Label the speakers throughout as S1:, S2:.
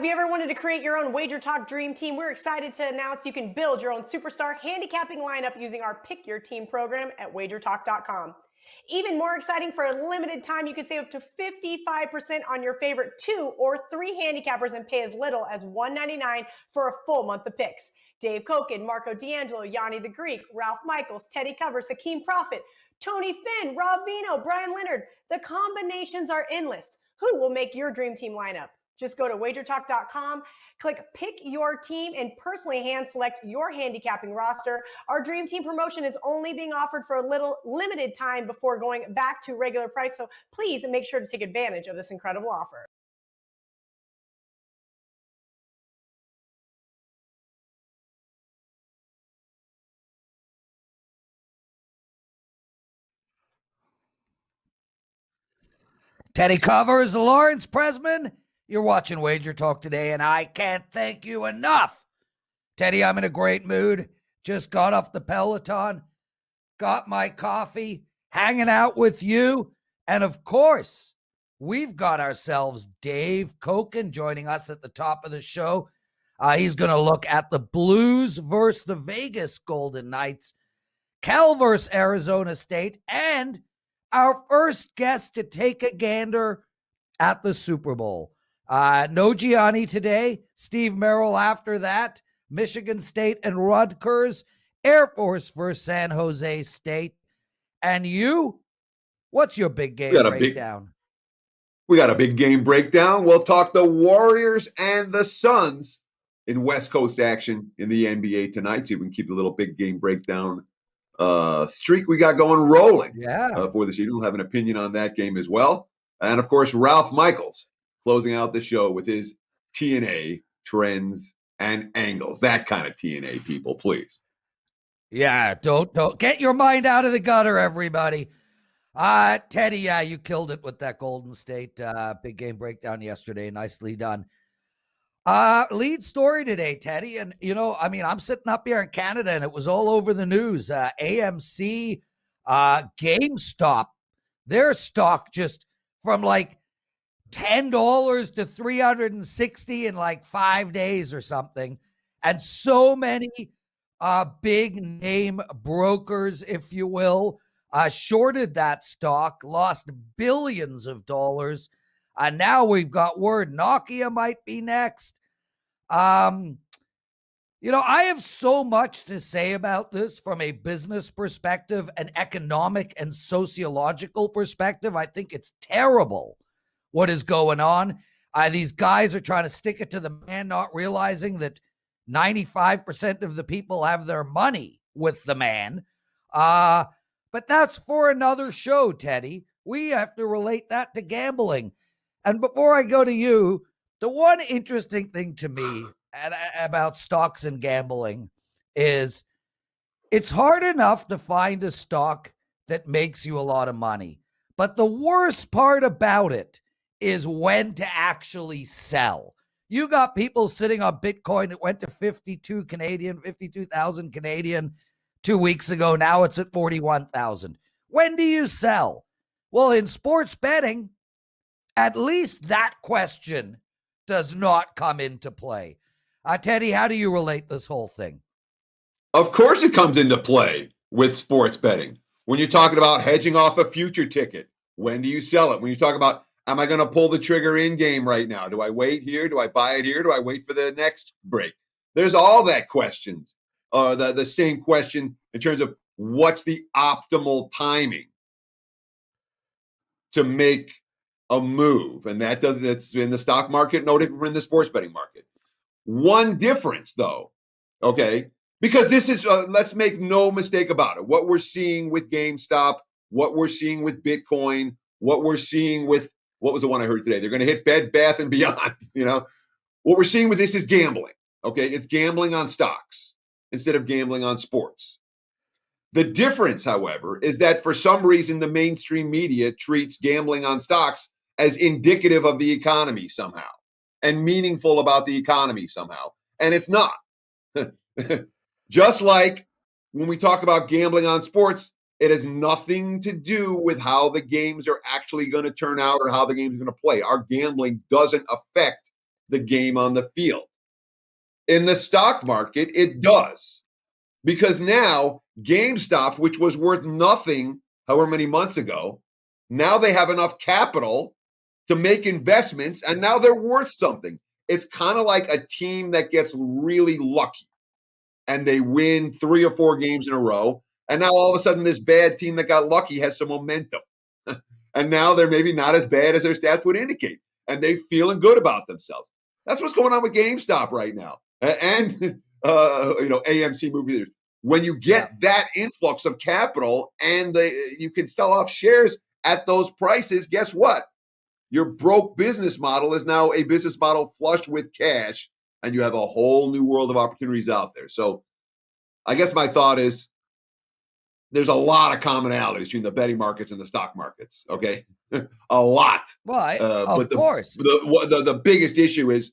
S1: Have you ever wanted to create your own WagerTalk Dream Team? We're excited to announce you can build your own superstar handicapping lineup using our Pick Your Team program at WagerTalk.com. Even more exciting, for a limited time, you could save up to 55% on your favorite 2 or 3 handicappers and pay as little as $1.99 for a full month of picks. Dave Cokin, Marco D'Angelo, Yanni the Greek, Ralph Michaels, Teddy Covers, Hakeem Prophet, Tony Finn, Rob Vino, Brian Leonard. The combinations are endless. Who will make your dream team lineup? Just go to WagerTalk.com, click Pick Your Team, and personally hand select your handicapping roster. Our Dream Team promotion is only being offered for a little limited time before going back to regular price, so please make sure to take advantage of this incredible offer.
S2: Teddy Covers, Lawrence Presman. You're watching Wager Talk Today, and I can't thank you enough. Teddy, I'm in a great mood. Just got off the Peloton, got my coffee, hanging out with you. And of course, we've got ourselves Dave Cokin joining us at the top of the show. He's going to look at the Blues versus the Vegas Golden Knights, Cal versus Arizona State, and our first guest to take a gander at the Super Bowl. No Gianni today, Steve Merril after that, Michigan State and Rutgers, Air Force versus San Jose State. And you, what's your big game breakdown?
S3: We got a big game breakdown. We'll talk the Warriors and the Suns in West Coast action in the NBA tonight. See if we can keep the little big game breakdown streak we got going rolling for this evening. We'll have an opinion on that game as well. And, of course, Ralph Michaels closing out the show with his TNA trends and angles. That kind of TNA, people, please.
S2: Yeah, don't get your mind out of the gutter, everybody. Teddy, you killed it with that Golden State big game breakdown yesterday. Nicely done. Lead story today, Teddy. And, I'm sitting up here in Canada and it was all over the news. AMC, GameStop, their stock just from like $10 to $360 in like 5 days or something. And so many big name brokers, if you will, shorted that stock, lost billions of dollars. Now we've got word Nokia might be next. I have so much to say about this from a business perspective, an economic and sociological perspective. I think it's terrible what is going on. These guys are trying to stick it to the man, not realizing that 95% of the people have their money with the man. But that's for another show, Teddy. We have to relate that to gambling. And before I go to you, the one interesting thing to me about stocks and gambling is it's hard enough to find a stock that makes you a lot of money. But the worst part about it is when to actually sell. You got people sitting on Bitcoin that went to 52,000 Canadian 2 weeks ago. Now it's at 41,000. When do you sell? Well, in sports betting, at least that question does not come into play. Teddy, how do you relate this whole thing?
S3: Of course it comes into play with sports betting. When you're talking about hedging off a future ticket, when do you sell it? When you talk about, am I going to pull the trigger in game right now? Do I wait here? Do I buy it here? Do I wait for the next break? There's all that questions. The same question in terms of what's the optimal timing to make a move. And that's in the stock market, no different from the sports betting market. One difference, though, okay, because this is, let's make no mistake about it. What we're seeing with GameStop, what we're seeing with Bitcoin, what we're seeing with, what was the one I heard today? They're going to hit Bed Bath and Beyond, What we're seeing with this is gambling, okay? It's gambling on stocks instead of gambling on sports. The difference, however, is that for some reason, the mainstream media treats gambling on stocks as indicative of the economy somehow and meaningful about the economy somehow. And it's not. Just like when we talk about gambling on sports, it has nothing to do with how the games are actually going to turn out or how the games are going to play. Our gambling doesn't affect the game on the field. In the stock market, it does. Because now GameStop, which was worth nothing however many months ago, now they have enough capital to make investments, and now they're worth something. It's kind of like a team that gets really lucky and they win 3 or 4 games in a row. And now all of a sudden, this bad team that got lucky has some momentum. And now they're maybe not as bad as their stats would indicate. And they're feeling good about themselves. That's what's going on with GameStop right now. And, AMC movie theaters. When you get that influx of capital and you can sell off shares at those prices, guess what? Your broke business model is now a business model flush with cash, and you have a whole new world of opportunities out there. So I guess my thought is there's a lot of commonalities between the betting markets and the stock markets, okay? A lot.
S2: Well,
S3: of
S2: course.
S3: The biggest issue is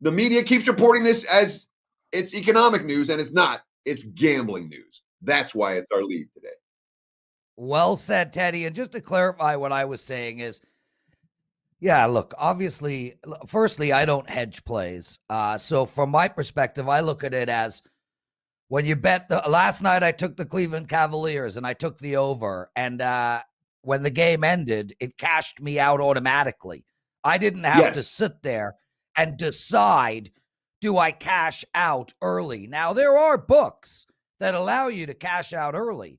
S3: the media keeps reporting this as it's economic news, and it's not. It's gambling news. That's why it's our lead today.
S2: Well said, Teddy. And just to clarify what I was saying is, yeah, look, obviously, firstly, I don't hedge plays. So from my perspective, I look at it as when you bet last night I took the Cleveland Cavaliers and I took the over, and when the game ended, it cashed me out automatically. I didn't have to sit there and decide, do I cash out early? Now, there are books that allow you to cash out early.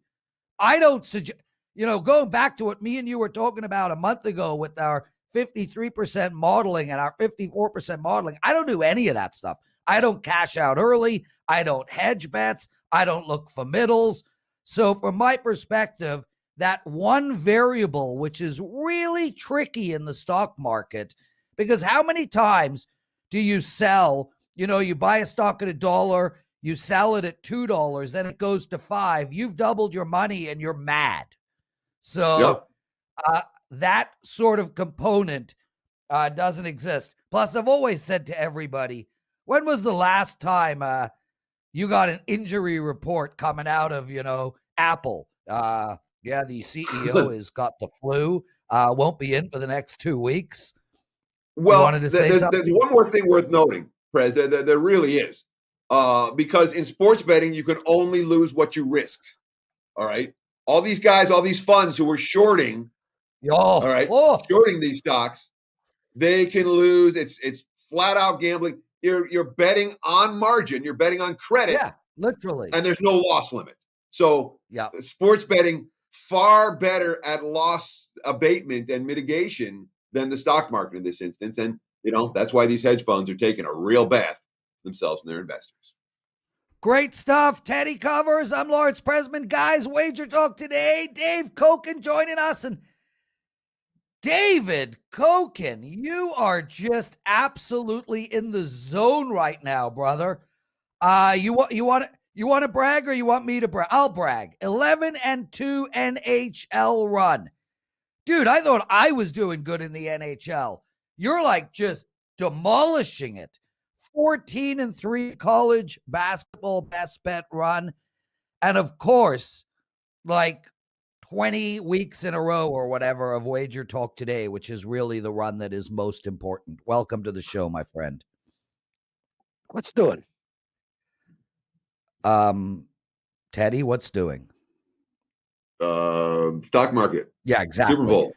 S2: I don't suggest, going back to what me and you were talking about a month ago with our 53% modeling and our 54% modeling. I don't do any of that stuff. I don't cash out early. I don't hedge bets. I don't look for middles. So from my perspective, that one variable, which is really tricky in the stock market, because how many times do you sell, you buy a stock at $1, you sell it at $2, then it goes to $5, you've doubled your money and you're mad. So that sort of component doesn't exist. Plus, I've always said to everybody, when was the last time you got an injury report coming out of, Apple? The CEO has got the flu, won't be in for the next 2 weeks.
S3: Well,
S2: you wanted to say something?
S3: There's one more thing worth noting, Prez. There really is. Because in sports betting, you can only lose what you risk. All right? All these guys, all these funds who were shorting, shorting these stocks, they can lose. It's flat out gambling. You're betting on margin. You're betting on credit.
S2: Yeah, literally.
S3: And there's no loss limit. So sports betting far better at loss abatement and mitigation than the stock market in this instance. And, that's why these hedge funds are taking a real bath themselves and their investors.
S2: Great stuff. Teddy covers. I'm Lawrence Presman. Guys, Wager Talk Today. Dave Cokin joining us. And David Cokin, you are just absolutely in the zone right now, brother. You want to brag or you want me to brag? I'll brag. 11-2 NHL run. Dude, I thought I was doing good in the NHL. You're like just demolishing it. 14-3 college basketball best bet run. And of course, like 20 weeks in a row or whatever of Wager Talk Today, which is really the run that is most important. Welcome to the show, my friend.
S4: What's doing?
S2: Teddy, what's doing?
S3: Stock market.
S2: Yeah, exactly.
S3: Super Bowl.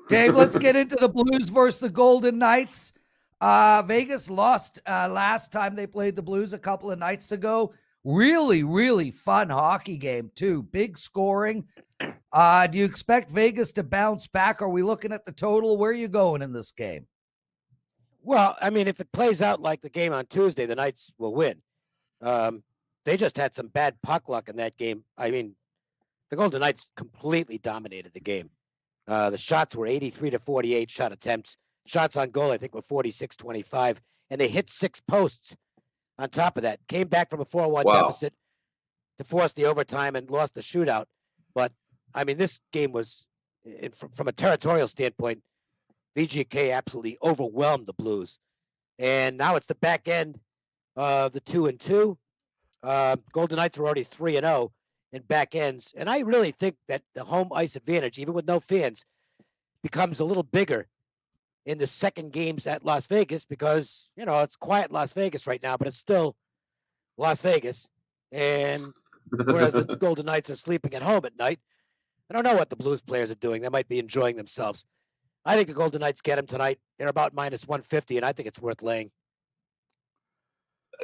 S2: Dave, let's get into the Blues versus the Golden Knights. Vegas lost last time they played the Blues a couple of nights ago. Really, really fun hockey game, too. Big scoring. Do you expect Vegas to bounce back? Are we looking at the total? Where are you going in this game?
S4: Well, I mean, if it plays out like the game on Tuesday, the Knights will win. They just had some bad puck luck in that game. I mean, the Golden Knights completely dominated the game. The shots were 83-48 shot attempts. Shots on goal, I think, were 46-25. And they hit 6 posts on top of that. Came back from a 4-1 deficit to force the overtime and lost the shootout. But, I mean, this game was, from a territorial standpoint, VGK absolutely overwhelmed the Blues. And now it's the back end of the 2-2. Golden Knights are already 3-0 in back ends. And I really think that the home ice advantage, even with no fans, becomes a little bigger in the second games at Las Vegas because, it's quiet Las Vegas right now, but it's still Las Vegas. And whereas the Golden Knights are sleeping at home at night, I don't know what the Blues players are doing. They might be enjoying themselves. I think the Golden Knights get them tonight. They're about minus 150, and I think it's worth laying.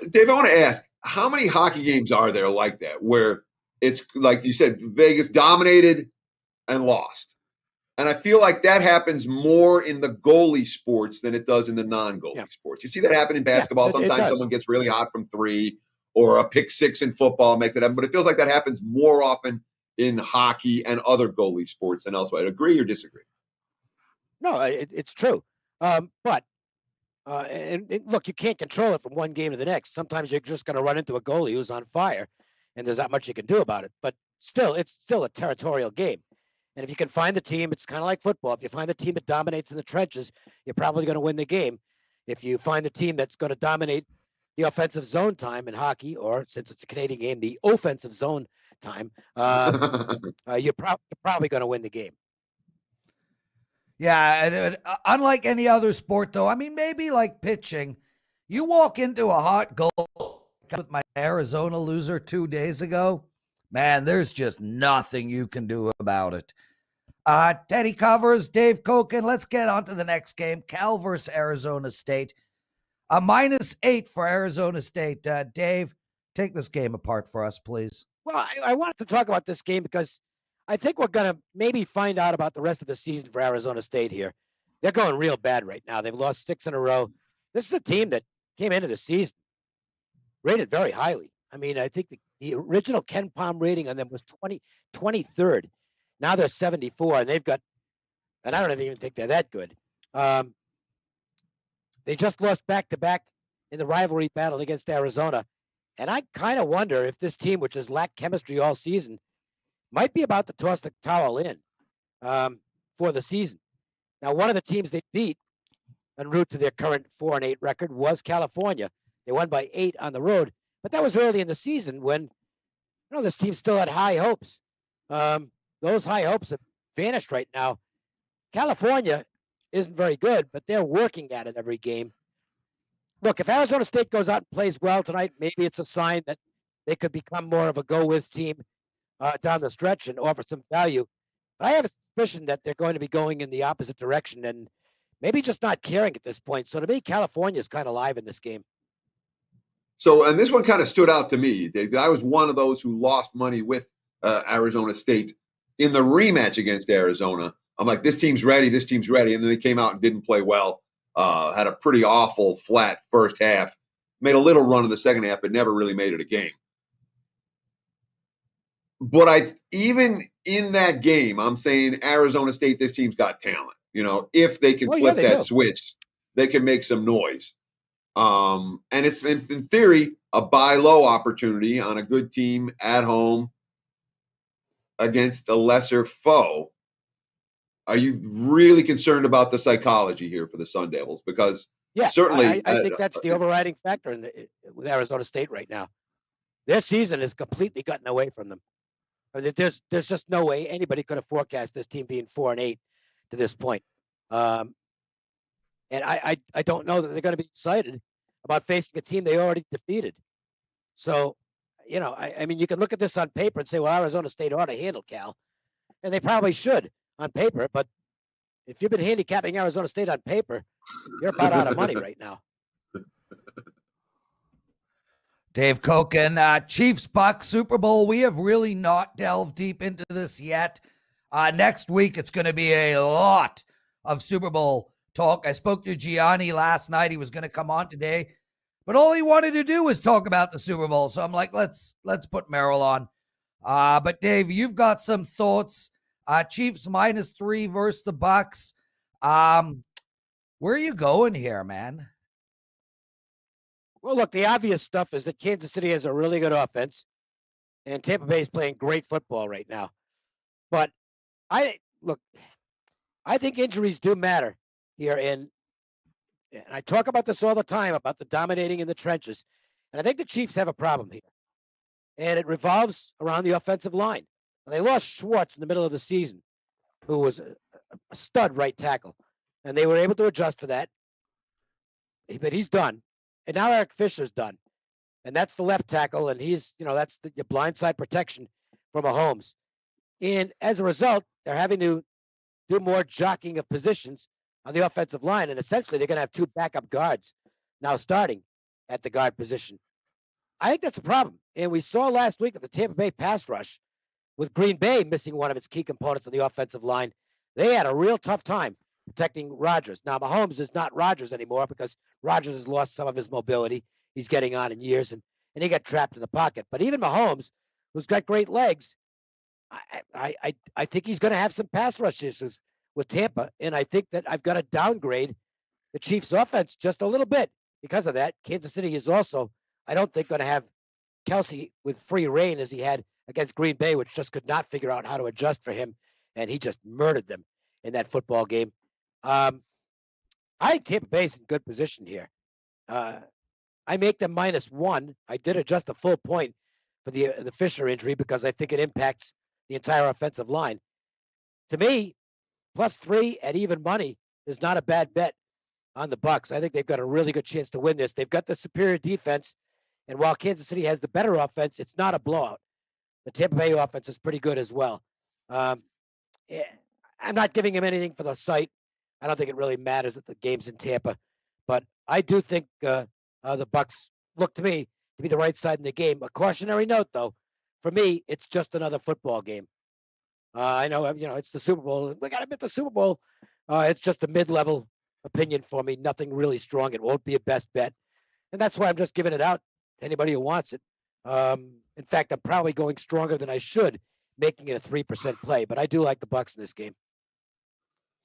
S3: Dave, I want to ask, how many hockey games are there like that where it's like you said, Vegas dominated and lost? And I feel like that happens more in the goalie sports than it does in the non-goalie sports. You see that happen in basketball. Sometimes someone gets really hot from three, or a pick six in football makes it happen. But it feels like that happens more often in hockey and other goalie sports than elsewhere. Agree or disagree?
S4: No, it's true. But look, you can't control it from one game to the next. Sometimes you're just going to run into a goalie who's on fire, and there's not much you can do about it. But still, it's still a territorial game. And if you can find the team, it's kind of like football. If you find the team that dominates in the trenches, you're probably going to win the game. If you find the team that's going to dominate the offensive zone time in hockey, or since it's a Canadian game, the offensive zone time, you're probably going to win the game.
S2: Yeah, and unlike any other sport, though, I mean, maybe like pitching, you walk into a hot goal with my Arizona loser 2 days ago, man, there's just nothing you can do about it. Teddy covers, Dave Cokin. Let's get on to the next game. Cal versus Arizona State. A -8 for Arizona State. Dave, take this game apart for us, please.
S4: Well, I wanted to talk about this game because I think we're going to maybe find out about the rest of the season for Arizona State here. They're going real bad right now. They've lost 6 in a row. This is a team that came into the season rated very highly. I mean, I think the original Ken Palm rating on them was 23rd. Now they're 74, and they've got, and I don't even think they're that good. They just lost back-to-back in the rivalry battle against Arizona. And I kind of wonder if this team, which has lacked chemistry all season, might be about to toss the towel in for the season. Now, one of the teams they beat en route to their current 4-8 record was California. They won by 8 on the road, but that was early in the season when, this team still had high hopes. Those high hopes have vanished right now. California isn't very good, but they're working at it every game. Look, if Arizona State goes out and plays well tonight, maybe it's a sign that they could become more of a go-with team down the stretch and offer some value. But I have a suspicion that they're going to be going in the opposite direction and maybe just not caring at this point. So to me, California is kind of live in this game.
S3: So, and this one kind of stood out to me, Dave. I was one of those who lost money with Arizona State in the rematch against Arizona. I'm like, this team's ready. And then they came out and didn't play well. Had a pretty awful, flat first half. Made a little run in the second half, but never really made it a game. But even in that game, I'm saying Arizona State, this team's got talent. If they can flip that switch, they can make some noise. And it's in theory a buy low opportunity on a good team at home against a lesser foe. Are you really concerned about the psychology here for the Sun Devils? Because certainly,
S4: I think that's the overriding factor with Arizona State right now. Their season has completely gotten away from them. There's just no way anybody could have forecast this team being 4-8 to this point. And I don't know that they're going to be excited about facing a team they already defeated. So, I mean, you can look at this on paper and say, well, Arizona State ought to handle Cal. And they probably should on paper. But if you've been handicapping Arizona State on paper, you're about out of money right now.
S2: Dave Cokin, Chiefs-Bucks Super Bowl. We have really not delved deep into this yet. Next week, it's going to be a lot of Super Bowl talk. I spoke to Gianni last night. He was going to come on today, but all he wanted to do was talk about the Super Bowl. So I'm like, let's put Merril on. But Dave, you've got some thoughts. Chiefs -3 versus the Bucks. Where are you going here, man?
S4: Well, look, the obvious stuff is that Kansas City has a really good offense, and Tampa Bay is playing great football right now. But I think injuries do matter here, and I talk about this all the time about the dominating in the trenches, and I think the Chiefs have a problem here, and it revolves around the offensive line. They lost Schwartz in the middle of the season, who was a stud right tackle. and they were able to adjust for that. But he's done, and now Eric Fisher's done, and that's the left tackle, and he's, that's your blindside protection for Mahomes. And as a result, they're having to do more jockeying of positions on the offensive line, and essentially they're going to have 2 backup guards now starting at the guard position. I think that's a problem, and we saw last week that the Tampa Bay pass rush, with Green Bay missing one of its key components on the offensive line, they had a real tough time protecting Rodgers. Now, Mahomes is not Rodgers anymore because Rodgers has lost some of his mobility. He's getting on in years, and he got trapped in the pocket. But even Mahomes, who's got great legs, I think he's going to have some pass rush issues with Tampa, and I think that I've got to downgrade the Chiefs' offense just a little bit because of that. Kansas City is also, I don't think, going to have Kelsey with free reign as he had against Green Bay, which just could not figure out how to adjust for him, and he just murdered them in that football game. I think Tampa Bay's in good position here. I make them -1. I did adjust a full point for the Fisher injury because I think it impacts the entire offensive line. To me, +3 at even money is not a bad bet on the Bucs. I think they've got a really good chance to win this. They've got the superior defense, and while Kansas City has the better offense, it's not a blowout. The Tampa Bay offense is pretty good as well. I'm not giving him anything for the site. I don't think it really matters that the game's in Tampa, but I do think the Bucs look to me to be the right side in the game. A cautionary note, though, for me, it's just another football game. I know, it's the Super Bowl. We got to admit the Super Bowl. It's just a mid-level opinion for me. Nothing really strong. It won't be a best bet, and that's why I'm just giving it out to anybody who wants it. In fact, I'm probably going stronger than I should, making it a 3% play. But I do like the Bucs in this game.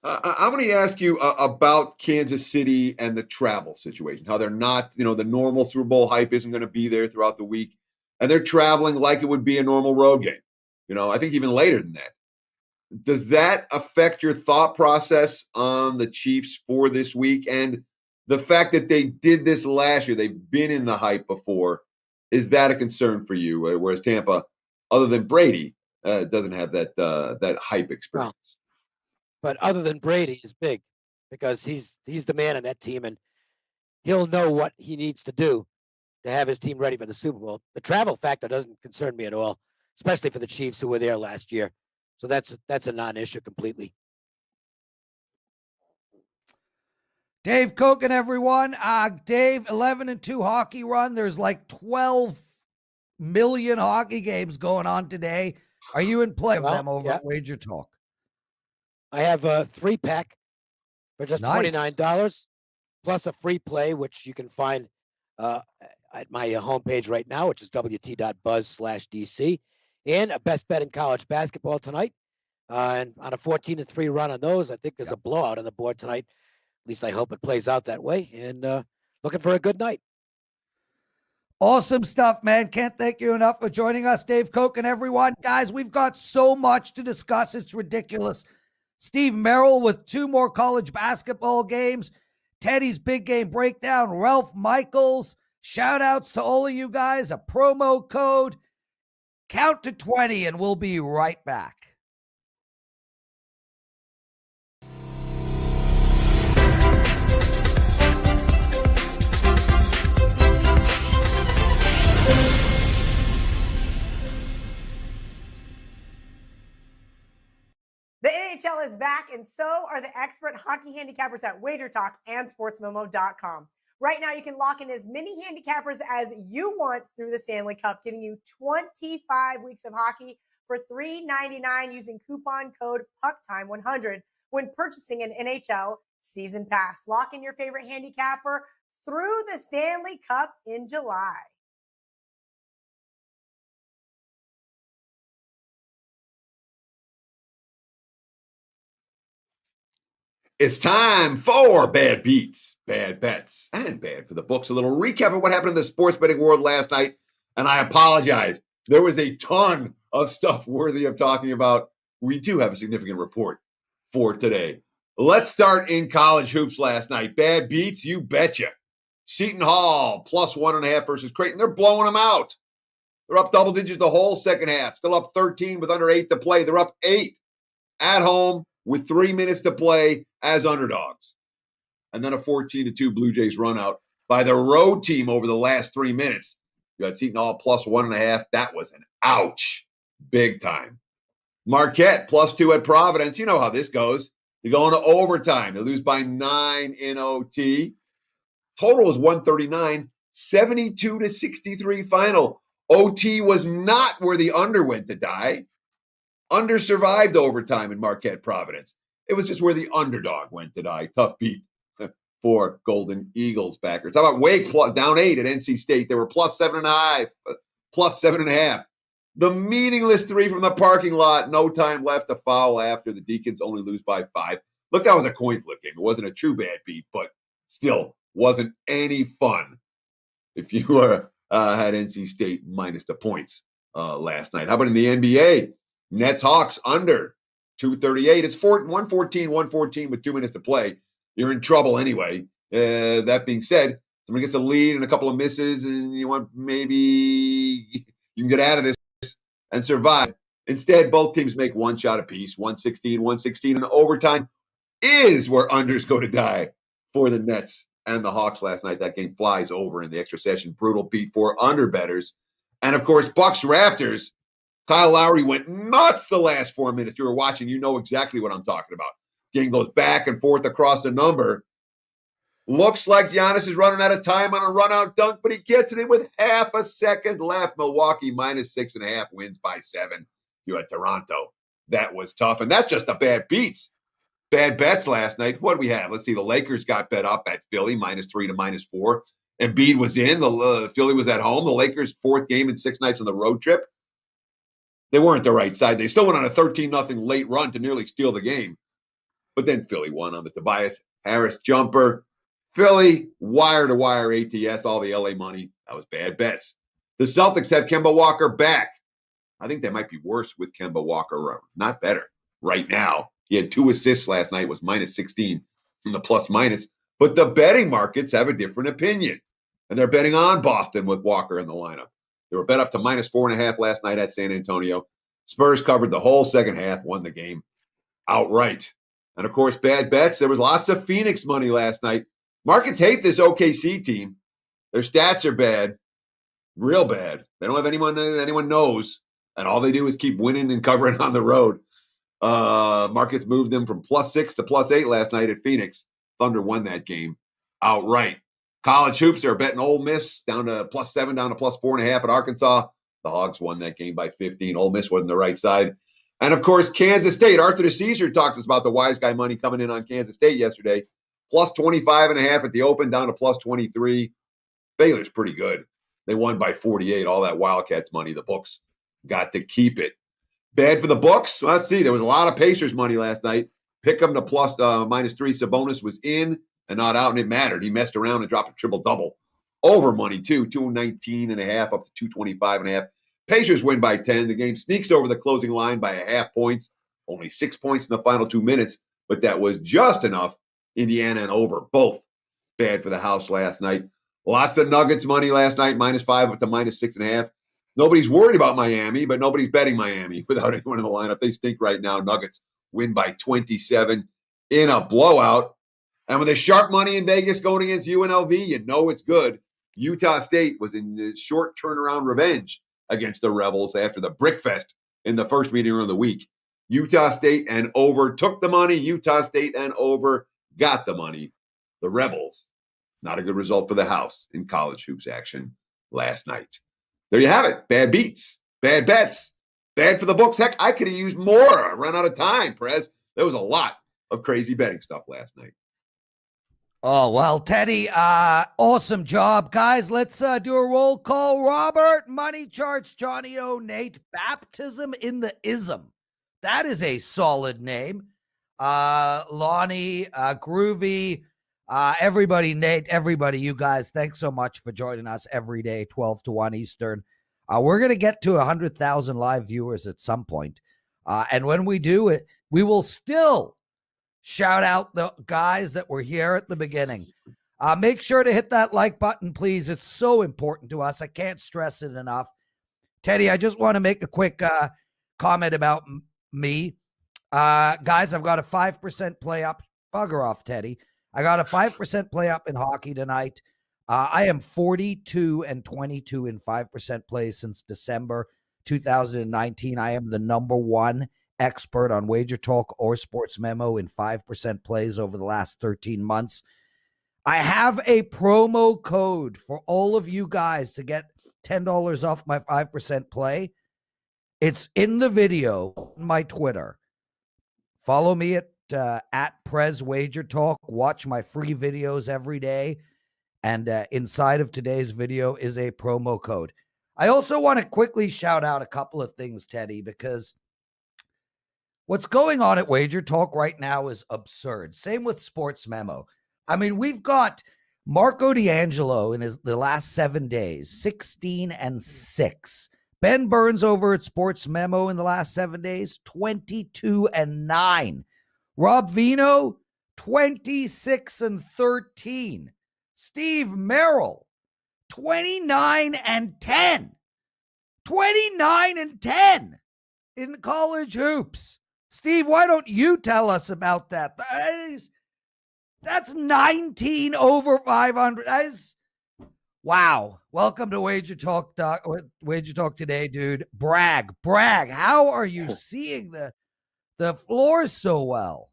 S3: I'm going to ask you about Kansas City and the travel situation, how they're not, the normal Super Bowl hype isn't going to be there throughout the week. And they're traveling like it would be a normal road game. I think even later than that. Does that affect your thought process on the Chiefs for this week? And the fact that they did this last year, they've been in the hype before, is that a concern for you? Whereas Tampa, other than Brady, doesn't have that hype experience.
S4: But other than Brady is big because he's the man in that team, and he'll know what he needs to do to have his team ready for the Super Bowl. The travel factor doesn't concern me at all, especially for the Chiefs who were there last year. So that's a non-issue completely.
S2: Dave Cokin, everyone. Dave, 11-2 hockey run. There's like 12 million hockey games going on today. Are you in play of them over at WagerTalk?
S4: I have a 3-pack for just $29, plus a free play, which you can find at my homepage right now, which is wt.buzz/DC, and a best bet in college basketball tonight. And on a 14-3 run on those, I think there's a blowout on the board tonight. At least I hope it plays out that way. And looking for a good night.
S2: Awesome stuff, man. Can't thank you enough for joining us, Dave Cokin, everyone. Guys, we've got so much to discuss. It's ridiculous. Steve Merril with 2 more college basketball games. Teddy's big game breakdown. Ralph Michaels. Shout outs to all of you guys. A promo code. Count to 20 and we'll be right back.
S1: The NHL is back, and so are the expert hockey handicappers at WagerTalk and SportsMemo.com. Right now, you can lock in as many handicappers as you want through the Stanley Cup, giving you 25 weeks of hockey for $3.99 using coupon code PUCktime100 when purchasing an NHL season pass. Lock in your favorite handicapper through the Stanley Cup in July.
S3: It's time for Bad Beats, Bad Bets, and Bad for the Books. A little recap of what happened in the sports betting world last night. And I apologize. There was a ton of stuff worthy of talking about. We do have a significant report for today. Let's start in college hoops last night. Bad Beats, you betcha. Seton Hall, +1.5 versus Creighton. They're blowing them out. They're up double digits the whole second half. Still up 13 with under 8 to play. They're up 8 at home. with 3 minutes to play as underdogs. And then a 14-2 Blue Jays run out by the road team over the last 3 minutes. You had Seton Hall plus 1.5. That was an ouch. Big time. Marquette plus 2 at Providence. You know how this goes. You go into overtime. They lose by 9 in OT. Total was 139, 72-63 final. OT was not where the under went to die. Under survived overtime in Marquette Providence. It was just where the underdog went to die. Tough beat for Golden Eagles backers. How about Wake down 8 at NC State? They were plus 7.5, plus 7.5. The meaningless 3 from the parking lot. No time left to foul after. The Deacons only lose by 5. Look, that was a coin flip game. It wasn't a true bad beat, but still wasn't any fun if you had NC State minus the points last night. How about in the NBA? Nets Hawks under 238. It's 114 with 2 minutes to play. You're in trouble anyway. That being said, somebody gets a lead and a couple of misses, and you want maybe you can get out of this and survive. Instead, both teams make one shot apiece, 116, and overtime is where unders go to die for the Nets and the Hawks last night. That game flies over in the extra session. Brutal beat for underbetters. And, of course, Bucks Raptors. Kyle Lowry went nuts the last 4 minutes. You were watching, you know exactly what I'm talking about. Game goes back and forth across the number. Looks like Giannis is running out of time on a run-out dunk, but he gets it in with half a second left. Milwaukee minus 6.5 wins by 7. You had Toronto. That was tough. And that's just the bad beats. Bad bets last night. What do we have? Let's see. The Lakers got bet up at Philly, -3 to -4. Embiid was in. The Philly was at home. The Lakers' 4th game in 6 nights on the road trip. They weren't the right side. They still went on a 13-0 late run to nearly steal the game. But then Philly won on the Tobias Harris jumper. Philly, wire-to-wire ATS, all the LA money. That was bad bets. The Celtics have Kemba Walker back. I think they might be worse with Kemba Walker around. Not better right now. He had 2 assists last night, was -16 from the plus-minus. But the betting markets have a different opinion. And they're betting on Boston with Walker in the lineup. They were bet up to -4.5 last night at San Antonio. Spurs covered the whole second half, won the game outright. And, of course, bad bets. There was lots of Phoenix money last night. Markets hate this OKC team. Their stats are bad, real bad. They don't have anyone knows, and all they do is keep winning and covering on the road. Markets moved them from +6 to +8 last night at Phoenix. Thunder won that game outright. College hoops are betting Ole Miss down to +7, down to +4.5 at Arkansas. The Hogs won that game by 15. Ole Miss wasn't the right side. And, of course, Kansas State. Arthur DeCesar talked to us about the wise guy money coming in on Kansas State yesterday. +25.5 at the open, down to +23. Baylor's pretty good. They won by 48. All that Wildcats money, the books got to keep it. Bad for the books? Well, let's see. There was a lot of Pacers money last night. Pick them to -3. Sabonis was in and not out, and it mattered. He messed around and dropped a triple-double. Over money, too. 219.5 up to 225.5. Pacers win by 10. The game sneaks over the closing line by 0.5 points. Only 6 points in the final 2 minutes, but that was just enough. Indiana and over, both bad for the house last night. Lots of Nuggets money last night, -5 up to -6.5. Nobody's worried about Miami, but nobody's betting Miami without anyone in the lineup. They stink right now. Nuggets win by 27 in a blowout. And with the sharp money in Vegas going against UNLV, you know it's good. Utah State was in the short turnaround revenge against the Rebels after the Brickfest in the first meeting of the week. Utah State and over took the money. Utah State and over got the money. The Rebels, not a good result for the house in college hoops action last night. There you have it. Bad beats, bad bets, bad for the books. Heck, I could have used more. I ran out of time, Prez. There was a lot of crazy betting stuff last night.
S2: Oh, well, Teddy, awesome job. Guys, let's do a roll call. Robert, Money Charts, Johnny O, Nate, Baptism in the Ism. That is a solid name. Lonnie, Groovy, everybody, Nate, everybody, you guys, thanks so much for joining us every day, 12 to 1 Eastern. We're going to get to 100,000 live viewers at some point. And when we do it, we will still shout out the guys that were here at the beginning. Make sure to hit that like button, please. It's so important to us. I can't stress it enough. Teddy, I just want to make a quick comment about me. Guys, I've got a 5% play up. Bugger off, Teddy. I got a 5% play up in hockey tonight. I am 42 and 22 in 5% plays since December 2019. I am the number one expert on Wager Talk or Sports Memo in 5% plays over the last 13 months. I have a promo code for all of you guys to get $10 off my 5% play. It's in the video on my Twitter. Follow me at Prez Wager Talk. Watch my free videos every day. And inside of today's video is a promo code. I also want to quickly shout out a couple of things, Teddy, because what's going on at Wager Talk right now is absurd. Same with Sports Memo. I mean, we've got Marco D'Angelo in the last 7 days, 16 and 6. Ben Burns over at Sports Memo in the last 7 days, 22 and 9. Rob Vino, 26 and 13. Steve Merril, 29 and 10. 29 and 10 in college hoops. Steve, why don't you tell us about that? That's 19 over 500. That is, wow. Welcome to Wager Talk Today, dude. Brag. How are you seeing the floor so well?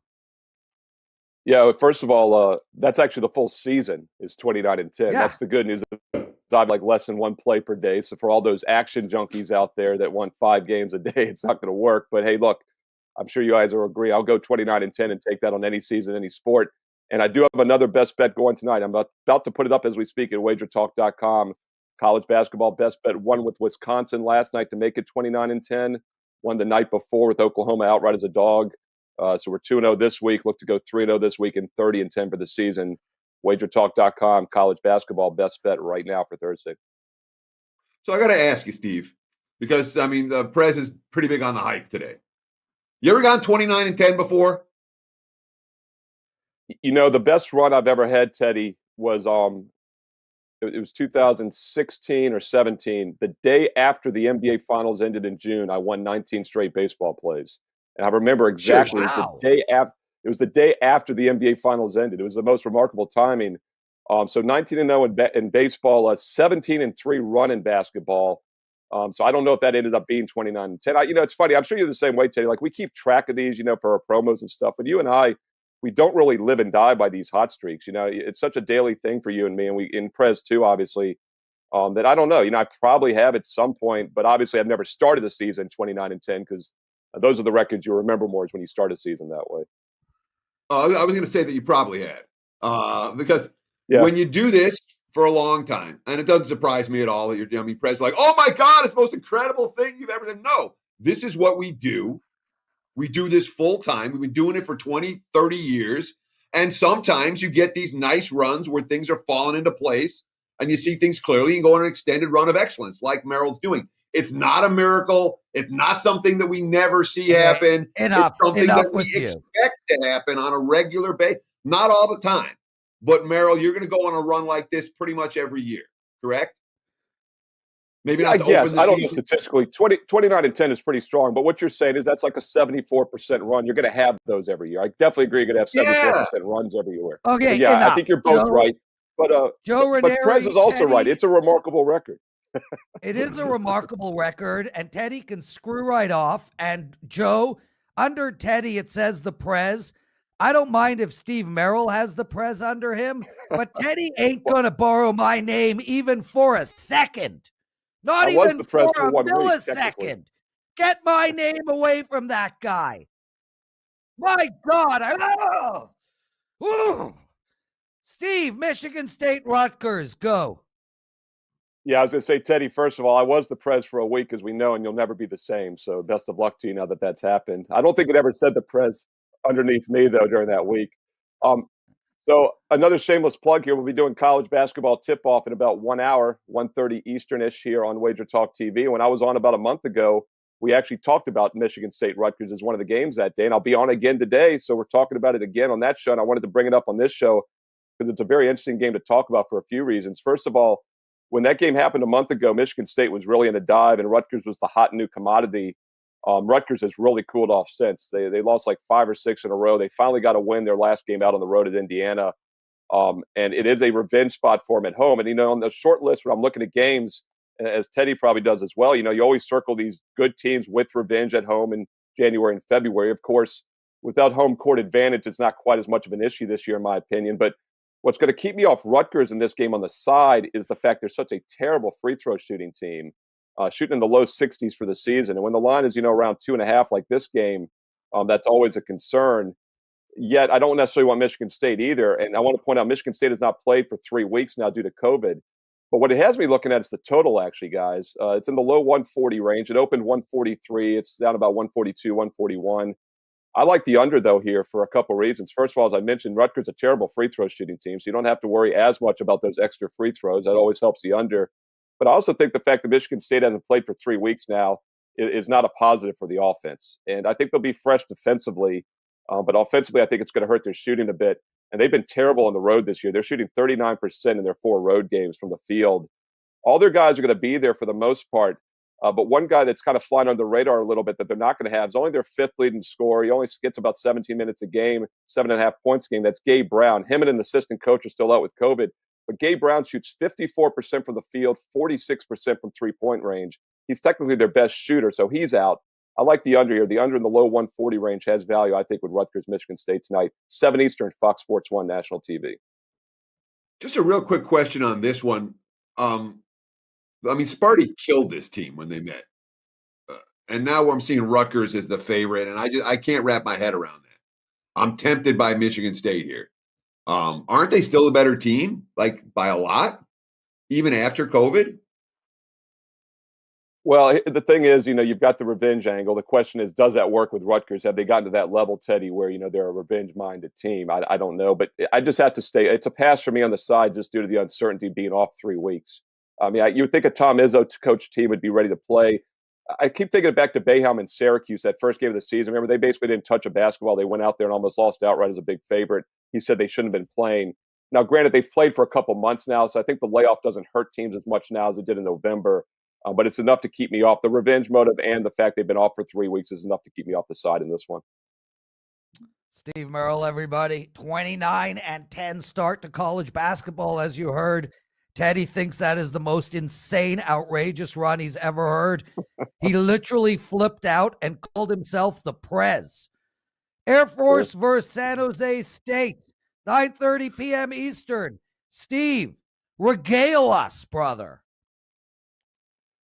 S5: Yeah, first of all, that's actually the full season is 29 and 10.
S2: Yeah.
S5: That's the good news. I'm like less than one play per day. So for all those action junkies out there that want 5 games a day, it's not going to work. But hey, look, I'm sure you guys will agree. I'll go 29 and 10 and take that on any season, any sport. And I do have another best bet going tonight. I'm about to put it up as we speak at WagerTalk.com. College basketball best bet, won with Wisconsin last night to make it 29 and 10. Won the night before with Oklahoma outright as a dog. So we're 2-0 this week. Look to go 3-0 this week and 30 and 10 for the season. WagerTalk.com, college basketball best bet right now for Thursday.
S3: So I got to ask you, Steve, because, I mean, the Prez is pretty big on the hype today. You ever gone 29 and 10 before?
S5: You know, the best run I've ever had, Teddy, was it was 2016 or 17. The day after the NBA Finals ended in June, I won 19 straight baseball plays. And I remember exactly,
S2: Wow.
S5: it was the day after the NBA Finals ended. It was the most remarkable timing. So 19-0 in baseball, a 17-3 run in basketball. So I don't know if that ended up being 29 and 10. It's funny. I'm sure you're the same way, Teddy. Like, we keep track of these, for our promos and stuff. But you and I, we don't really live and die by these hot streaks. It's such a daily thing for you and me, and we in Prez too, obviously. That I don't know. I probably have at some point, but obviously I've never started the season 29 and 10 because those are the records you remember more is when you start a season that way.
S3: I was going to say that you probably had, because
S5: Yeah.
S3: when you do this for a long time, and it doesn't surprise me at all that you're Prez like, oh my God, it's the most incredible thing you've ever done. No, this is what we do. We do this full time. We've been doing it for 20, 30 years. And sometimes you get these nice runs where things are falling into place and you see things clearly and go on an extended run of excellence like Merril's doing. It's not a miracle. It's not something that we never see happen.
S2: Enough.
S3: It's something
S2: Enough
S3: that we
S2: with you.
S3: expect to happen on a regular basis. Not all the time. But Merril, you're going to go on a run like this pretty much every year, correct? Maybe not
S5: I
S3: to
S5: guess.
S3: open the
S5: I don't know
S3: season.
S5: statistically. 29 and 10 is pretty strong. But what you're saying is that's like a 74% run. You're going to have those every year. I definitely agry you're going to have 74% runs every year.
S2: Okay,
S5: But yeah,
S2: enough.
S5: I think you're both right. But
S2: Joe
S5: but
S2: Ranieri,
S5: Prez is also
S2: Teddy,
S5: right. It's a remarkable record.
S2: It is a remarkable record, and Teddy can screw right off. And Joe, under Teddy, it says the Prez. I don't mind if Steve Merril has the Prez under him, but Teddy ain't going to borrow my name even for a second. Not
S5: I was
S2: even
S5: the Prez
S2: for
S5: for
S2: a
S5: 1 week, technically.
S2: millisecond. Get my name away from that guy. My God. Ooh. Steve, Michigan State Rutgers, go.
S5: Yeah, I was going to say, Teddy, first of all, I was the Prez for a week, as we know, and you'll never be the same. So best of luck to you now that that's happened. I don't think it ever said the Prez underneath me, though, during that week. So another shameless plug here. We'll be doing college basketball tip-off in about 1 hour, 1:30 Eastern-ish here on Wager Talk TV. When I was on about a month ago, we actually talked about Michigan State Rutgers as one of the games that day, and I'll be on again today. So we're talking about it again on that show, and I wanted to bring it up on this show because it's a very interesting game to talk about for a few reasons. First of all, when that game happened a month ago, Michigan State was really in a dive, and Rutgers was the hot new commodity. Rutgers has really cooled off since. They lost like 5 or 6 in a row. They finally got a win their last game out on the road at Indiana. And it is a revenge spot for them at home. And, on the short list, when I'm looking at games, as Teddy probably does as well, you always circle these good teams with revenge at home in January and February. Of course, without home court advantage, it's not quite as much of an issue this year, in my opinion. But what's going to keep me off Rutgers in this game on the side is the fact they're such a terrible free throw shooting team, shooting in the low 60s for the season. And when the line is, around 2.5 like this game, that's always a concern. Yet I don't necessarily want Michigan State either. And I want to point out Michigan State has not played for 3 weeks now due to COVID. But what it has me looking at is the total, actually, guys. It's in the low 140 range. It opened 143. It's down about 142, 141. I like the under, though, here for a couple reasons. First of all, as I mentioned, Rutgers is a terrible free throw shooting team, so you don't have to worry as much about those extra free throws. That always helps the under. But I also think the fact that Michigan State hasn't played for 3 weeks now is not a positive for the offense. And I think they'll be fresh defensively. But offensively, I think it's going to hurt their shooting a bit. And they've been terrible on the road this year. They're shooting 39% in their 4 road games from the field. All their guys are going to be there for the most part. But one guy that's kind of flying under the radar a little bit that they're not going to have is only their 5th leading scorer. He only gets about 17 minutes a game, 7.5 points a game. That's Gabe Brown. Him and an assistant coach are still out with COVID. But Gabe Brown shoots 54% from the field, 46% from three-point range. He's technically their best shooter, so he's out. I like the under here. The under in the low 140 range has value, I think, with Rutgers, Michigan State tonight. 7 Eastern, Fox Sports 1 national TV.
S3: Just a real quick question on this one. Sparty killed this team when they met. And now I'm seeing Rutgers as the favorite, and I can't wrap my head around that. I'm tempted by Michigan State here. Aren't they still a better team, like by a lot, even after COVID?
S5: Well, the thing is, you've got the revenge angle. The question is, does that work with Rutgers? Have they gotten to that level, Teddy, where, they're a revenge-minded team? I don't know, but I just have to stay. It's a pass for me on the side just due to the uncertainty being off 3 weeks. You would think a Tom Izzo coach team would be ready to play. I keep thinking back to Boeheim and Syracuse, that first game of the season. Remember, they basically didn't touch a basketball. They went out there and almost lost outright as a big favorite. He said they shouldn't have been playing. Now, granted, they've played for a couple months now, so I think the layoff doesn't hurt teams as much now as it did in November. But it's enough to keep me off. The revenge motive and the fact they've been off for 3 weeks is enough to keep me off the side in this one.
S2: Steve Merril, everybody. 29-10 start to college basketball, as you heard. Teddy thinks that is the most insane, outrageous run he's ever heard. He literally flipped out and called himself the Prez. Air Force versus San Jose State, 9:30 p.m. Eastern. Steve, regale us, brother.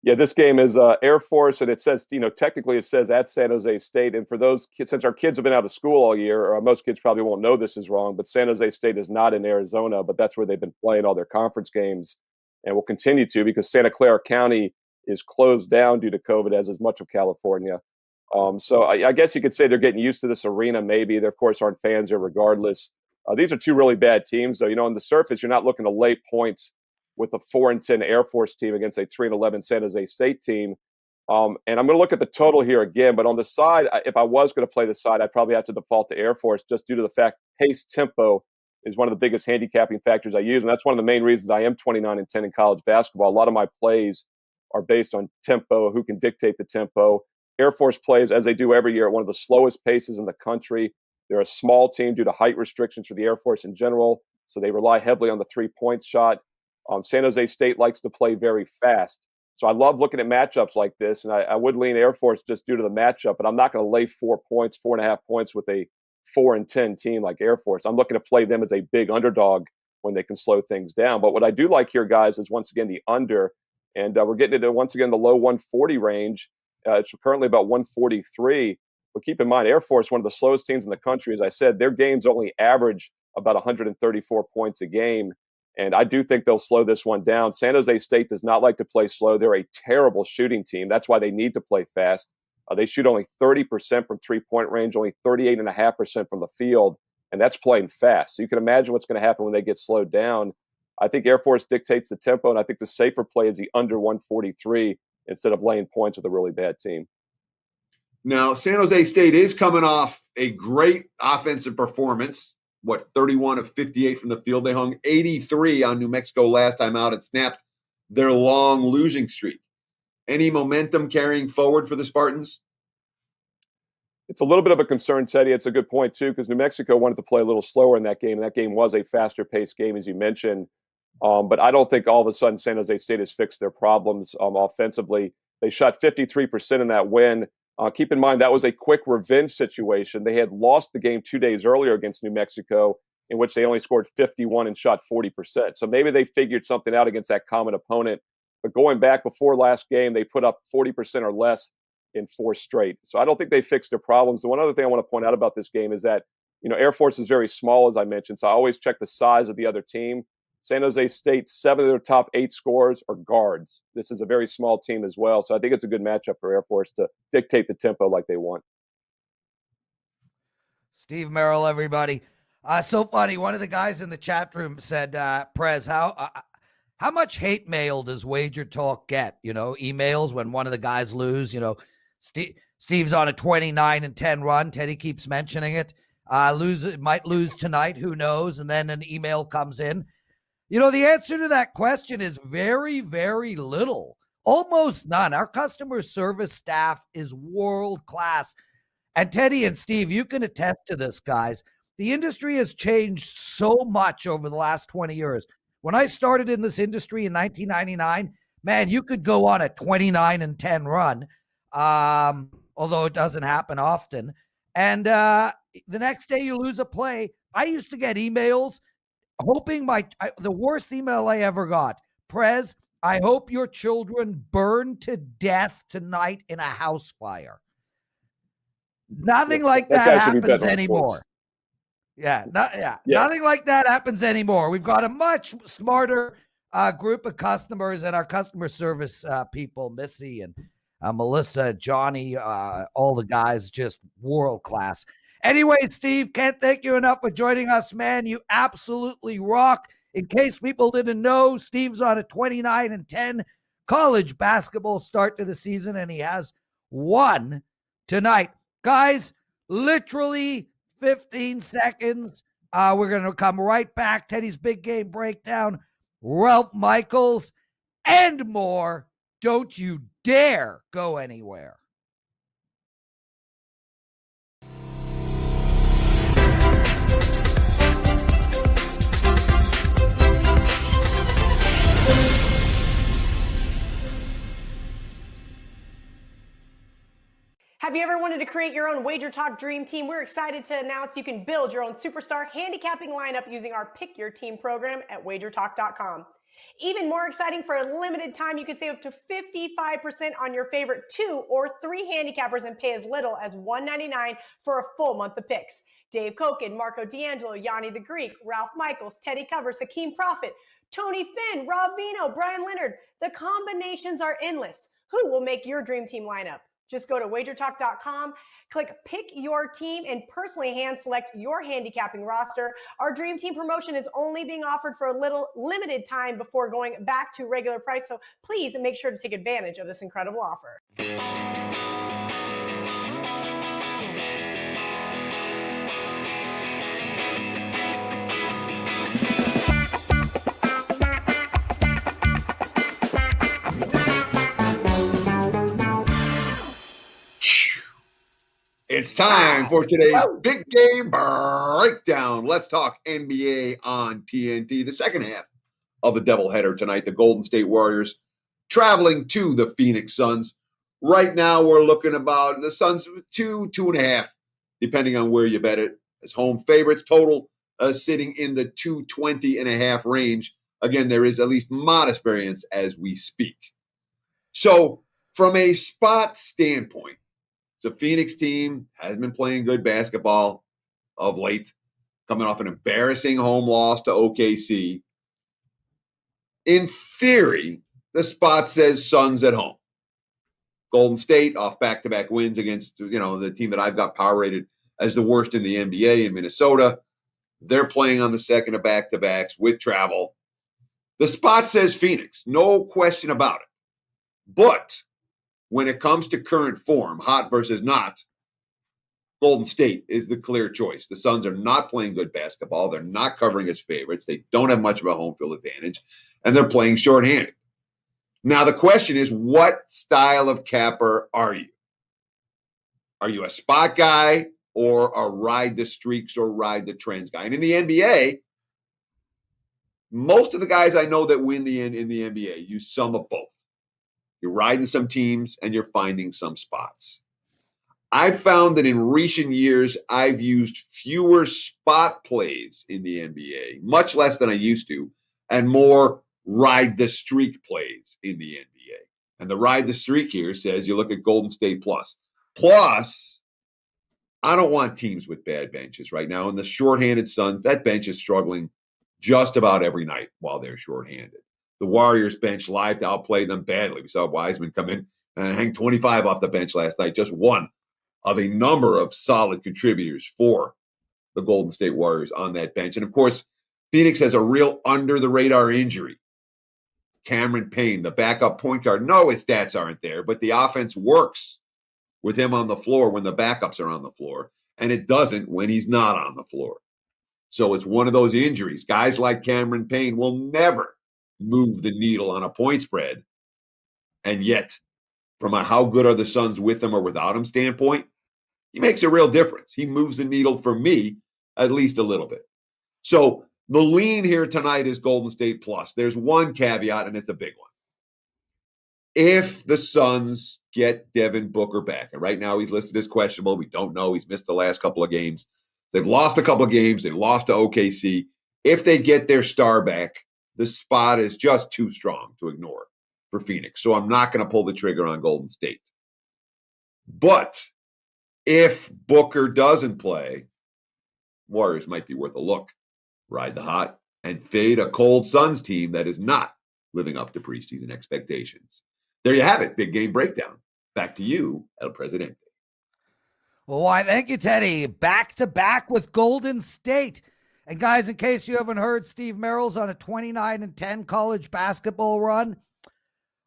S5: Yeah, this game is Air Force, and it says, technically it says at San Jose State. And for those kids, since our kids have been out of school all year, or most kids probably won't know this is wrong, but San Jose State is not in Arizona, but that's where they've been playing all their conference games and will continue to, because Santa Clara County is closed down due to COVID, as is much of California. So I guess you could say they're getting used to this arena, maybe. There, of course, aren't fans there regardless. These are 2 really bad teams, though. On the surface, you're not looking to lay points with a 4-10 Air Force team against a 3-11 San Jose State team. And I'm going to look at the total here again, but on the side, if I was going to play the side, I'd probably have to default to Air Force just due to the fact pace tempo is one of the biggest handicapping factors I use. And that's one of the main reasons I am 29-10 in college basketball. A lot of my plays are based on tempo, who can dictate the tempo. Air Force plays, as they do every year, at one of the slowest paces in the country. They're a small team due to height restrictions for the Air Force in general, so they rely heavily on the 3-point shot. San Jose State likes to play very fast. So I love looking at matchups like this, and I would lean Air Force just due to the matchup, but I'm not going to lay 4 points, 4.5 points with a 4-10 team like Air Force. I'm looking to play them as a big underdog when they can slow things down. But what I do like here, guys, is once again the under, and we're getting into, once again, the low 140 range. It's currently about 143. But keep in mind, Air Force, one of the slowest teams in the country, as I said, their games only average about 134 points a game. And I do think they'll slow this one down. San Jose State does not like to play slow. They're a terrible shooting team. That's why they need to play fast. They shoot only 30% from 3-point range, only 38.5% from the field, and that's playing fast. So you can imagine what's going to happen when they get slowed down. I think Air Force dictates the tempo, and I think the safer play is the under 143 instead of laying points with a really bad team.
S3: Now, San Jose State is coming off a great offensive performance. 31 of 58 from the field. They hung 83 on New Mexico last time out. It snapped their long losing streak. Any momentum carrying forward for the Spartans?
S5: It's a little bit of a concern, Teddy. It's a good point, too, because New Mexico wanted to play a little slower in that game. And that game was a faster-paced game, as you mentioned. But I don't think all of a sudden San Jose State has fixed their problems offensively. They shot 53% in that win. Keep in mind, that was a quick revenge situation. They had lost the game 2 days earlier against New Mexico, in which they only scored 51 and shot 40%. So maybe they figured something out against that common opponent. But going back before last game, they put up 40% or less in 4 straight. So I don't think they fixed their problems. The one other thing I want to point out about this game is that, Air Force is very small, as I mentioned. So I always check the size of the other team. San Jose State, 7 of their top 8 scorers are guards. This is a very small team as well. So I think it's a good matchup for Air Force to dictate the tempo like they want.
S2: Steve Merril, everybody. So funny. One of the guys in the chat room said, Prez, how much hate mail does Wager Talk get? Emails when one of the guys lose, Steve's on a 29-10 run. Teddy keeps mentioning it. Might lose tonight. Who knows? And then an email comes in. The answer to that question is very, very little, almost none. Our customer service staff is world class. And Teddy and Steve, you can attest to this, guys. The industry has changed so much over the last 20 years. When I started in this industry in 1999, man, you could go on a 29-10 run, although it doesn't happen often. And the next day you lose a play. I used to get emails hoping the worst email I ever got, Prez, I hope your children burn to death tonight in a house fire. Nothing like that happens anymore. Nothing like that happens anymore. We've got a much smarter group of customers, and our customer service people, Missy and Melissa, Johnny, all the guys, just world class. Anyway, Steve, can't thank you enough for joining us, man. You absolutely rock. In case people didn't know, Steve's on a 29-10 college basketball start to the season, and he has won tonight. Guys, literally 15 seconds. We're going to come right back. Teddy's big game breakdown, Ralph Michaels, and more. Don't you dare go anywhere.
S1: Have you ever wanted to create your own WagerTalk Dream Team? We're excited to announce you can build your own superstar handicapping lineup using our Pick Your Team program at WagerTalk.com. Even more exciting, for a limited time, you can save up to 55% on your favorite 2 or 3 handicappers and pay as little as $1.99 for a full month of picks. Dave Cokin, Marco D'Angelo, Yanni the Greek, Ralph Michaels, Teddy Covers, Hakeem Prophet, Tony Finn, Rob Vino, Brian Leonard. The combinations are endless. Who will make your dream team lineup? Just go to WagerTalk.com, click Pick Your Team, and personally hand-select your handicapping roster. Our Dream Team promotion is only being offered for a little limited time before going back to regular price, so please make sure to take advantage of this incredible offer.
S3: It's time for today's big game breakdown. Let's talk NBA on TNT. The second half of the doubleheader tonight. The Golden State Warriors traveling to the Phoenix Suns. Right now, we're looking about the Suns 2.5, depending on where you bet it, as home favorites. Total sitting in the 220.5 range. Again, there is at least modest variance as we speak. So, from a spot standpoint, the Phoenix team has been playing good basketball of late, coming off an embarrassing home loss to OKC. In theory, the spot says Suns at home. Golden State off back-to-back wins against, the team that I've got power rated as the worst in the NBA in Minnesota. They're playing on the second of back-to-backs with travel. The spot says Phoenix, no question about it. But when it comes to current form, hot versus not, Golden State is the clear choice. The Suns are not playing good basketball. They're not covering as favorites. They don't have much of a home field advantage, and they're playing shorthanded. Now, the question is, what style of capper are you? Are you a spot guy or a ride the streaks or ride the trends guy? And in the NBA, most of the guys I know that win in the NBA use some of both. You're riding some teams and you're finding some spots. I've found that in recent years, I've used fewer spot plays in the NBA, much less than I used to, and more ride the streak plays in the NBA. And the ride the streak here says you look at Golden State plus. Plus, I don't want teams with bad benches right now. And the shorthanded Suns, that bench is struggling just about every night while they're shorthanded. The Warriors bench live to outplay them badly. We saw Wiseman come in and hang 25 off the bench last night, just one of a number of solid contributors for the Golden State Warriors on that bench. And of course, Phoenix has a real under-the-radar injury. Cameron Payne, the backup point guard. No, his stats aren't there, but the offense works with him on the floor when the backups are on the floor, and it doesn't when he's not on the floor. So it's one of those injuries. Guys like Cameron Payne will never move the needle on a point spread. And yet, from a how good are the Suns with him or without him standpoint, he makes a real difference. He moves the needle for me at least a little bit. So the lean here tonight is Golden State plus. There's one caveat, and it's a big one. If the Suns get Devin Booker back, and right now he's listed as questionable, we don't know. He's missed the last couple of games. They've lost a couple of games. They lost to OKC. If they get their star back, the spot is just too strong to ignore for Phoenix. So I'm not going to pull the trigger on Golden State. But if Booker doesn't play, Warriors might be worth a look. Ride the hot and fade a cold Suns team that is not living up to preseason expectations. There you have it. Big game breakdown. Back to you, El Presidente.
S2: Well, why, thank you, Teddy. Back to back with Golden State. And guys, in case you haven't heard, Steve Merril's on a 29-10 college basketball run.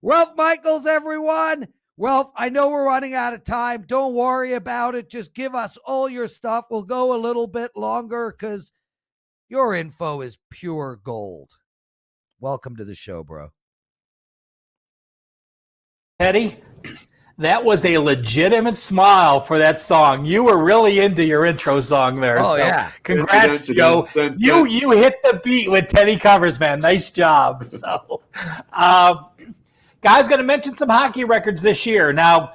S2: Ralph Michaels, everyone. Ralph, I know we're running out of time. Don't worry about it. Just give us all your stuff. We'll go a little bit longer because your info is pure gold. Welcome to the show, bro.
S6: Teddy, that was a legitimate smile for that song. You were really into your intro song there.
S2: Oh, yeah.
S6: Congrats, Joe. You hit the beat with Teddy Covers, man. Nice job. So, guys, going to mention some hockey records this year. Now,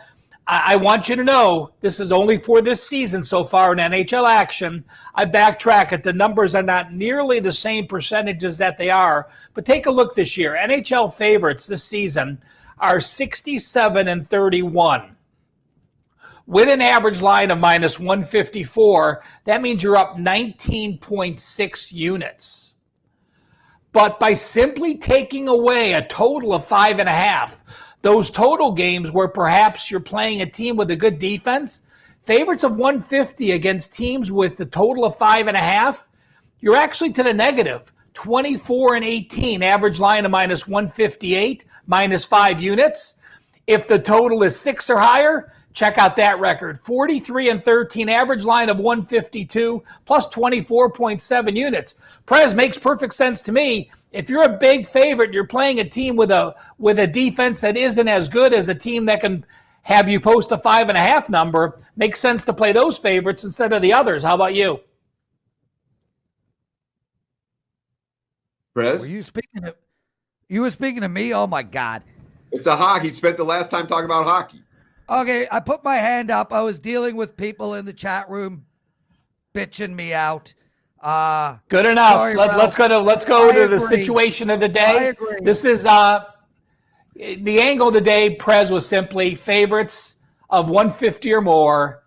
S6: I want you to know this is only for this season so far in NHL action. I backtrack it. The numbers are not nearly the same percentages that they are. But take a look this year. NHL favorites this season are 67-31. With an average line of minus 154, that means you're up 19.6 units. But by simply taking away a total of 5.5, those total games where perhaps you're playing a team with a good defense, favorites of 150 against teams with a total of 5.5, you're actually to the negative. 24-18, average line of minus 158, minus 5 units. If the total is 6 or higher, check out that record. 43-13, average line of 152, plus 24.7 units. Prez, makes perfect sense to me. If you're a big favorite, you're playing a team with a defense that isn't as good as a team that can have you post a 5.5 number, makes sense to play those favorites instead of the others. How about you?
S3: Prez?
S2: Were you speaking to me? Oh my God.
S3: It's a hockey. Spent the last time talking about hockey.
S2: Okay, I put my hand up. I was dealing with people in the chat room bitching me out.
S6: Good enough.
S2: Sorry,
S6: let's go to the situation of the day.
S2: I agree.
S6: This is the angle of the day. Prez was simply favorites of 150 or more.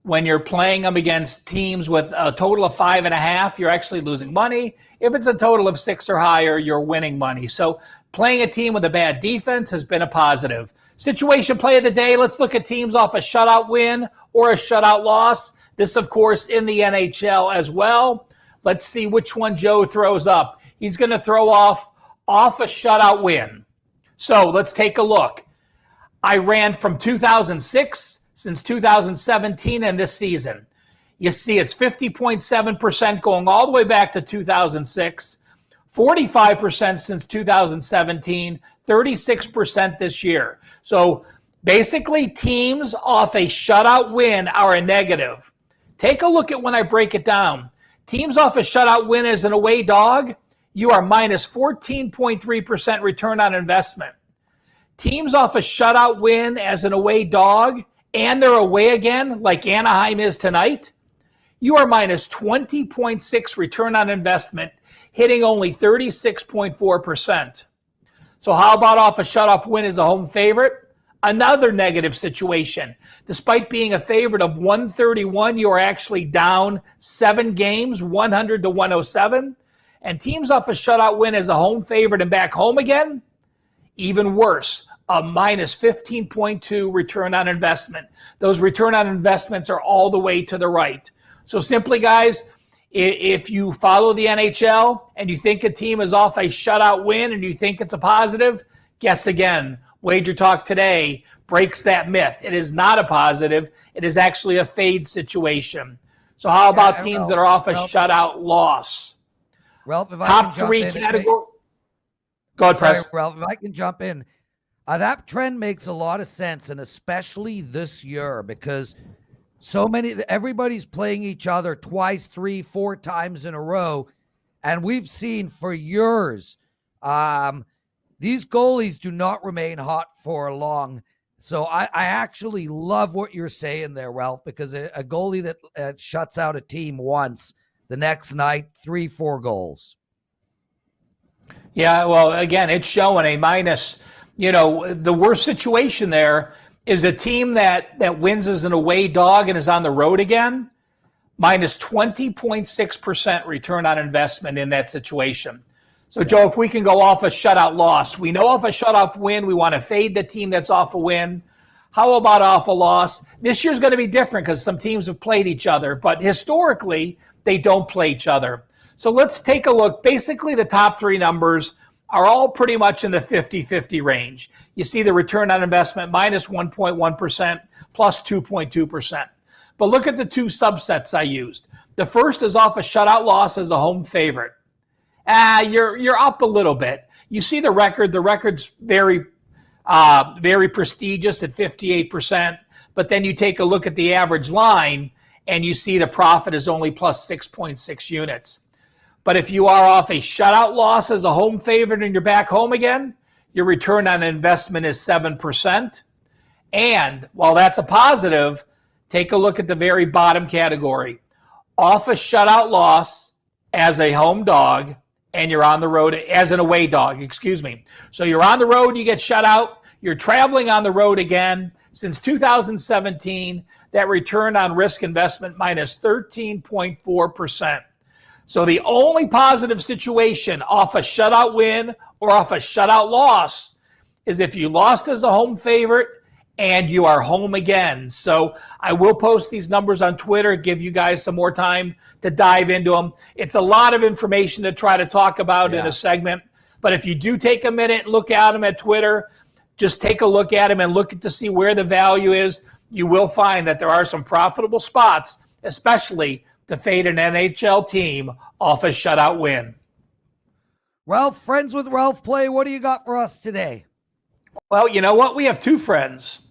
S6: When you're playing them against teams with a total of 5.5, you're actually losing money. If it's a total of 6 or higher, you're winning money. So playing a team with a bad defense has been a positive. Situation play of the day, let's look at teams off a shutout win or a shutout loss. This, of course, in the NHL as well. Let's see which one Joe throws up. He's going to throw off a shutout win. So let's take a look. I ran from 2006 since 2017 and this season. You see it's 50.7% going all the way back to 2006, 45% since 2017, 36% this year. So Basically, teams off a shutout win are a negative. Take a look at when I break it down. Teams off a shutout win as an away dog, you are minus 14.3% return on investment. Teams off a shutout win as an away dog, and they're away again, like Anaheim is tonight, you are minus 20.6 return on investment, hitting only 36.4%. So how about off a shutoff win as a home favorite? Another negative situation. Despite being a favorite of 131, you are actually down 7 games, 100 to 107. And teams off a shutout win as a home favorite and back home again, even worse, a minus 15.2 return on investment. Those return on investments are all the way to the right. So simply, guys, if you follow the NHL and you think a team is off a shutout win and you think it's a positive, guess again. WagerTalk Today breaks that myth. It is not a positive. It is actually a fade situation. So how about teams that are off a shutout loss?
S2: Ralph, if I
S6: Top
S2: can jump
S6: three
S2: in,
S6: category. Go ahead,
S2: sorry,
S6: Prez.
S2: Ralph, if I can jump in. That trend makes a lot of sense, and especially this year, because everybody's playing each other twice, 3, 4 times in a row. And we've seen for years, these goalies do not remain hot for long. So I actually love what you're saying there, Ralph, because a goalie that shuts out a team once, the next night, 3, 4 goals.
S6: Yeah, well, again, it's showing a minus. The worst situation there is a team that wins as an away dog and is on the road again, minus 20.6% return on investment in that situation. So, Joe, if we can go off a shutout loss, we know off a shutout win, we want to fade the team that's off a win. How about off a loss? This year's going to be different because some teams have played each other, but historically, they don't play each other. So let's take a look. Basically, the top 3 numbers are all pretty much in the 50-50 range. You see the return on investment minus 1.1%, plus 2.2%. But look at the 2 subsets I used. The first is off a shutout loss as a home favorite. You're up a little bit. You see the record. The record's very prestigious at 58%. But then you take a look at the average line, and you see the profit is only plus 6.6 units. But if you are off a shutout loss as a home favorite and you're back home again, your return on investment is 7%. And while that's a positive, take a look at the very bottom category. Off a shutout loss as a home dog, and you're on the road as an away dog, excuse me. So you're on the road, you get shut out, you're traveling on the road again. Since 2017, that return on risk investment minus 13.4%. So the only positive situation off a shutout win or off a shutout loss is if you lost as a home favorite and you are home again. So I will post these numbers on Twitter, give you guys some more time to dive into them. It's a lot of information to try to talk about in a segment. But if you do take a minute and look at them at Twitter, just take a look at them and look to see where the value is. You will find that there are some profitable spots, especially to fade an NHL team off a shutout win.
S2: Ralph, Friends with Ralph play. What do you got for us today?
S6: Well, you know what? We have 2 friends.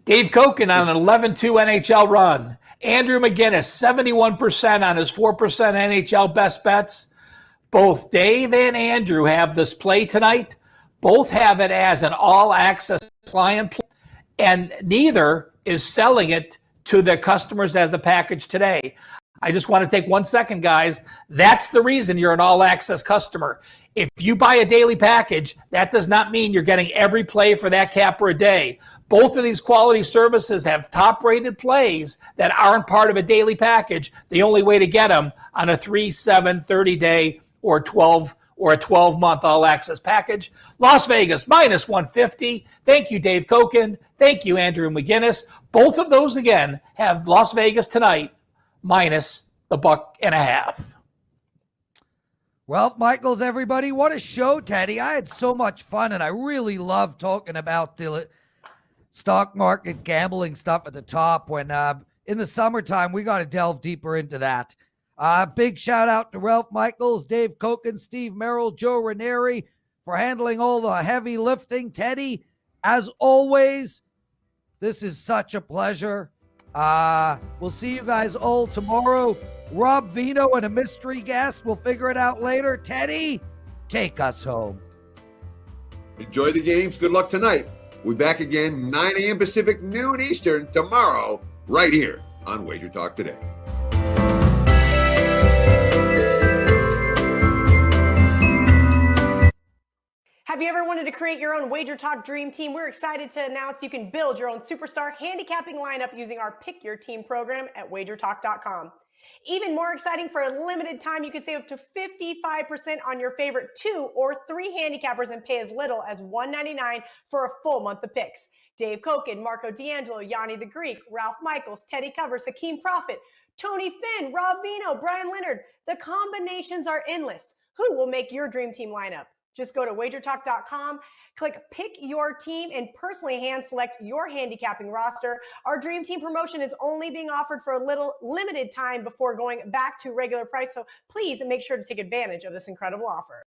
S6: Dave Cokin on an 11-2 NHL run. Andrew McGinnis, 71% on his 4% NHL best bets. Both Dave and Andrew have this play tonight. Both have it as an all-access client play, and neither is selling it to the customers as a package today. I just want to take 1 second, guys. That's the reason you're an all-access customer. If you buy a daily package, that does not mean you're getting every play for that capper a day. Both of these quality services have top-rated plays that aren't part of a daily package. The only way to get them on a 3, 7, 30-day or a 12-month all-access package. Las Vegas, minus 150. Thank you, Dave Cokin. Thank you, Andrew McGinnis. Both of those, again, have Las Vegas tonight, minus the $1.50.
S2: Ralph Michaels, everybody. What a show, Teddy. I had so much fun, and I really love talking about the stock market gambling stuff at the top when in the summertime, we got to delve deeper into that. Big shout out to Ralph Michaels, Dave Cokin, Steve Merril, Joe Ranieri for handling all the heavy lifting. Teddy, As always, this is such a pleasure. We'll see you guys all tomorrow. Rob Vino and a mystery guest. We'll figure it out later. Teddy, take us home.
S3: Enjoy the games. Good luck tonight. We'll be back again 9 a.m. Pacific, noon Eastern tomorrow, right here on WagerTalk Today.
S1: Have you ever wanted to create your own WagerTalk Dream Team? We're excited to announce you can build your own superstar handicapping lineup using our Pick Your Team program at WagerTalk.com. Even more exciting, for a limited time, you could save up to 55% on your favorite 2 or 3 handicappers and pay as little as $1.99 for a full month of picks. Dave Cokin, Marco D'Angelo, Yanni the Greek, Ralph Michaels, Teddy Covers, Hakeem Prophet, Tony Finn, Rob Vino, Brian Leonard. The combinations are endless. Who will make your dream team lineup? Just go to WagerTalk.com, click Pick Your Team, and personally hand select your handicapping roster. Our Dream Team promotion is only being offered for a little limited time before going back to regular price, so please make sure to take advantage of this incredible offer.